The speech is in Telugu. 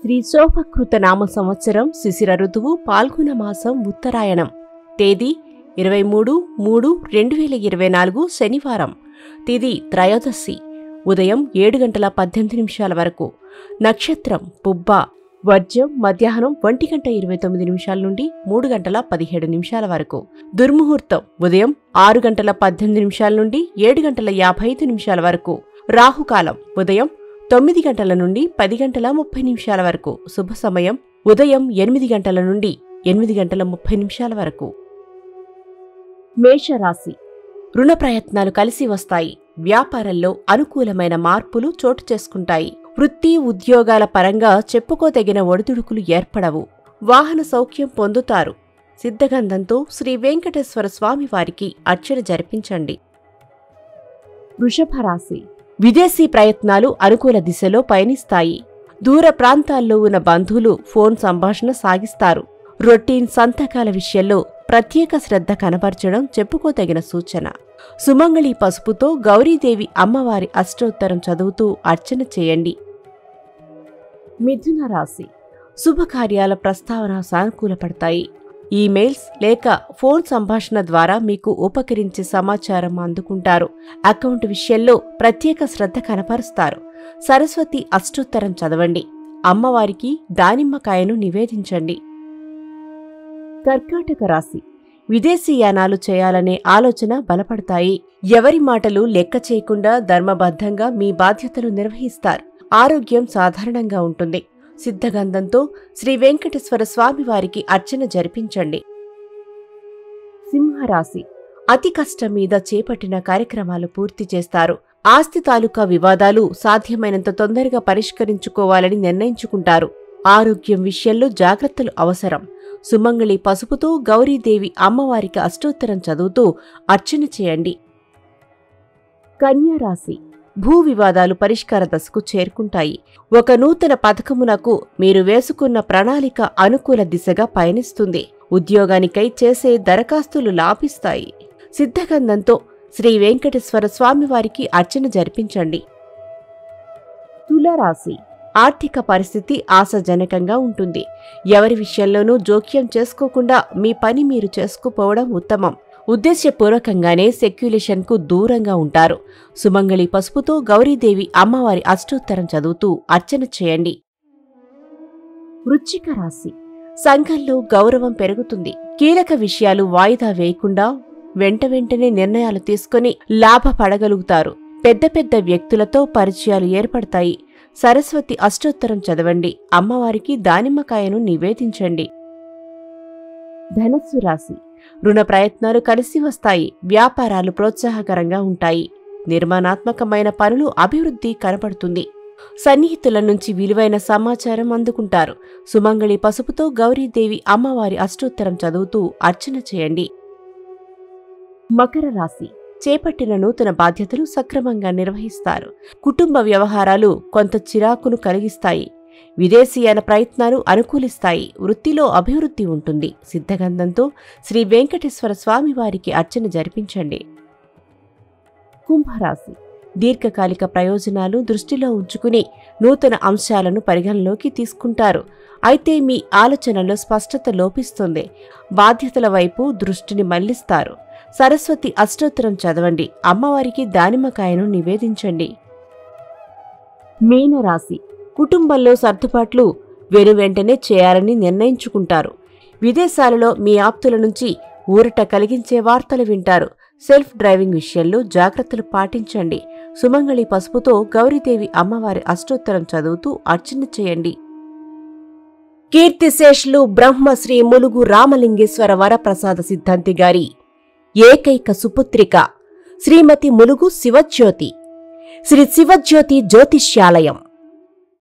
శ్రీ శోభకృత నామ సంవత్సరం శిశిర ఋతువు పాల్గొన మాసం ఉత్తరాయణం. తేదీ 23/3/2024 శనివారం. తిథి త్రయోదశి. ఉదయం 7:18 వరకు. నక్షత్రం పుబ్బ. వర్జ్యం మధ్యాహ్నం 1:29 నుండి 3:17 వరకు. దుర్ముహూర్తం ఉదయం 6:18 నుండి 7:55 వరకు. రాహుకాలం ఉదయం 9 గంటల నుండి 10:30 వరకు. శుభ సమయం ఉదయం 8 గంటల నుండి 8:30 వరకు. మేషరాశి. రుణ ప్రయత్నాలు కలిసి వస్తాయి. వ్యాపారంలో అనుకూలమైన మార్పులు చోటు చేసుకుంటాయి. వృత్తి ఉద్యోగాల పరంగా చెప్పుకోదగిన ఒడిదుడుకులు ఏర్పడవు. వాహన సౌఖ్యం పొందుతారు. సిద్ధగంధంతో శ్రీ వెంకటేశ్వర స్వామి వారికి అర్చన జరిపించండి. వృషభరాశి. విదేశీ ప్రయత్నాలు అనుకూల దిశలో పయనిస్తాయి. దూర ప్రాంతాల్లో ఉన్న బంధువులు ఫోన్ సంభాషణ సాగిస్తారు. రొటీన్ సంతకాల విషయంలో ప్రత్యేక శ్రద్ధ కనబరచడం చెప్పుకోదగిన సూచన. సుమంగళి పసుపుతో గౌరీదేవి అమ్మవారి అష్టోత్తరం చదువుతూ అర్చన చేయండి. మిథున రాశి. శుభకార్యాల ప్రస్తావన సానుకూలపడతాయి. ఈమెయిల్స్ లేక ఫోన్ సంభాషణ ద్వారా మీకు ఉపకరించే సమాచారం అందుకుంటారు. అకౌంట్ విషయంలో ప్రత్యేక శ్రద్ధ కనపరుస్తారు. సరస్వతి అష్టోత్తరం చదవండి. అమ్మవారికి దానిమ్మకాయను నివేదించండి. కర్కాటక రాశి. విదేశీయానాలు చేయాలనే ఆలోచన బలపడతాయి. ఎవరి మాటలు లెక్క చేయకుండా ధర్మబద్ధంగా మీ బాధ్యతలు నిర్వహిస్తారు. ఆరోగ్యం సాధారణంగా ఉంటుంది. సిద్ధగంధంతో శ్రీ వెంకటేశ్వర స్వామి వారికి అర్చన జరిపించండి. సింహరాశి. అతి కష్టం మీద చేపట్టిన కార్యక్రమాలు పూర్తి చేస్తారు. ఆస్తి తాలూకా వివాదాలు సాధ్యమైనంత తొందరగా పరిష్కరించుకోవాలని నిర్ణయించుకుంటారు. ఆరోగ్యం విషయంలో జాగ్రత్తలు అవసరం. సుమంగళి పసుపుతో గౌరీదేవి అమ్మవారికి అష్టోత్తరం చదువుతూ అర్చన చేయండి. కన్యారాశి. భూ వివాదాలు పరిష్కార దశకు చేరుకుంటాయి. ఒక నూతన పథకమునకు మీరు వేసుకున్న ప్రణాళిక అనుకూల దిశగా పయనిస్తుంది. ఉద్యోగానికై చేసే దరఖాస్తులు లాభిస్తాయి. సిద్ధగంధంతో శ్రీ వెంకటేశ్వర స్వామివారికి అర్చన జరిపించండి. తులారాశి. ఆర్థిక పరిస్థితి ఆశాజనకంగా ఉంటుంది. ఎవరి విషయంలోనూ జోక్యం చేసుకోకుండా మీ పని మీరు చేసుకుపోవడం ఉత్తమం. ఉద్దేశ్యపూర్వకంగానే సెక్యులేషన్కు దూరంగా ఉంటారు. సుమంగళి పసుపుతో గౌరీదేవి అమ్మవారి అష్టోత్తరం చదువుతూ అర్చన చేయండి. వృశ్చిక రాశి. సంఘంలో గౌరవం పెరుగుతుంది. కీలక విషయాలు వాయిదా వేయకుండా వెంటనే నిర్ణయాలు తీసుకుని లాభపడగలుగుతారు. పెద్ద పెద్ద వ్యక్తులతో పరిచయాలు ఏర్పడతాయి. సరస్వతి అష్టోత్తరం చదవండి. అమ్మవారికి దానిమ్మకాయను నివేదించండి. ధనస్సు రాశి. రుణ ప్రయత్నాలు కలిసి వస్తాయి. వ్యాపారాలు ప్రోత్సాహకరంగా ఉంటాయి. నిర్మాణాత్మకమైన పనులు అభివృద్ధి కనపడుతుంది. సన్నిహితుల నుంచి విలువైన సమాచారం అందుకుంటారు. సుమంగళి పసుపుతో గౌరీదేవి అమ్మవారి అష్టోత్తరం చదువుతూ అర్చన చేయండి. మకర రాశి. చేపట్టిన నూతన బాధ్యతలు సక్రమంగా నిర్వహిస్తారు. కుటుంబ వ్యవహారాలు కొంత చిరాకును కలిగిస్తాయి. విదేశీయాన ప్రయత్నాలు అనుకూలిస్తాయి. వృత్తిలో అభివృద్ధి ఉంటుంది. సిద్ధగంధంతో శ్రీ వెంకటేశ్వర స్వామి వారికి అర్చన జరిపించండి. కుంభరాశి. దీర్ఘకాలిక ప్రయోజనాలు దృష్టిలో ఉంచుకుని నూతన అంశాలను పరిగణలోకి తీసుకుంటారు. అయితే మీ ఆలోచనలో స్పష్టత లోపిస్తుంది. బాధ్యతల వైపు దృష్టిని మళ్లిస్తారు. సరస్వతి అష్టోత్తరం చదవండి. అమ్మవారికి దానిమ్మకాయను నివేదించండి. మీనరాశి. కుటుంబంలో సర్దుబాట్లు వెనువెంటనే చేయాలని నిర్ణయించుకుంటారు. విదేశాలలో మీ ఆప్తుల నుంచి ఊరట కలిగించే వార్తలు వింటారు. సెల్ఫ్ డ్రైవింగ్ విషయంలో జాగ్రత్తలు పాటించండి. సుమంగళి పసుపుతో గౌరీదేవి అమ్మవారి అష్టోత్తరం చదువుతూ అర్చన చేయండి. కీర్తిశేషులు బ్రహ్మశ్రీ ములుగు రామలింగేశ్వర వరప్రసాద సిద్ధాంతి గారి ఏకైక సుపుత్రిక శ్రీమతి ములుగు శివజ్యోతి. శ్రీ శివజ్యోతి జ్యోతిష్యాలయం.